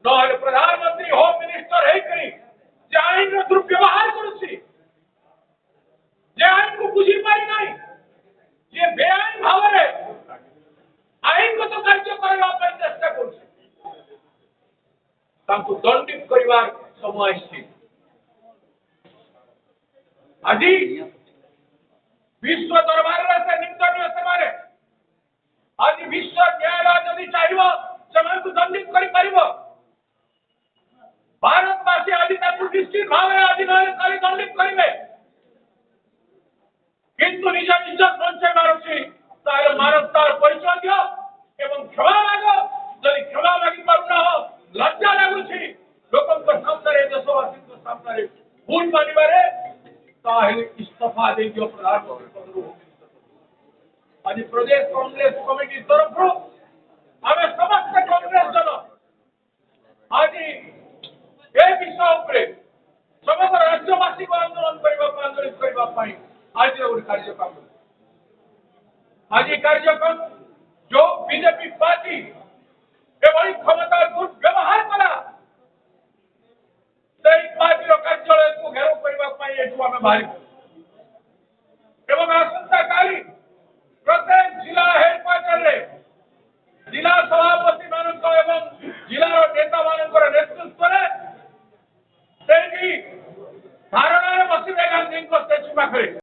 नहले प्रधानमंत्री home minister हेकरी जे आईन रो दुर्व्यवहार करुछि जे आईन को बुझी पारि नाही जे बेआईन भावरे आईन को तो कार्य करबा ପାଇଁ चेष्टा करुछि तांको दंडित करिवार समय अछि आज विश्व दरबार से निंदनीय सेमारे आज विश्व न्यायालय जदि चाहिए समय को दंडित करि परिबो भारतवासी आज निश्चित भाव आज नई दंडित करेंगे किंतु निज इज्जत बंचाई मारुछि तार मानवतार परिचय दियो एवं क्षमा मागो जदि क्षमा मागी पारुना हो लज्जा लागुछि लोकंक सामने देशवासी सामने भूल मानिबारे ताहेले इस्तीफा दे दियो प्रधानमंत्री पदरु आज प्रदेश कांग्रेस कमिटी तरफ आमे समस्त कांग्रेस दल आज ए विषय उपरे समग्र राज्यवासी को आंदोलन आंदोलित करने आज गोटे कार्यक्रम आज कार्यक्रम जो बीजेपी पार्टी एवं क्षमता दुर्व्यवहार कला पार्टी कार्यालय को घेराव करने बाहर एवं आसंता काली प्रत्येक जिला हेडक्वार्टर जिला सभापति मान एवं जिलार नेता मान नेतृत्व धारणा बसवे गांधी स्टेच्यू पाखे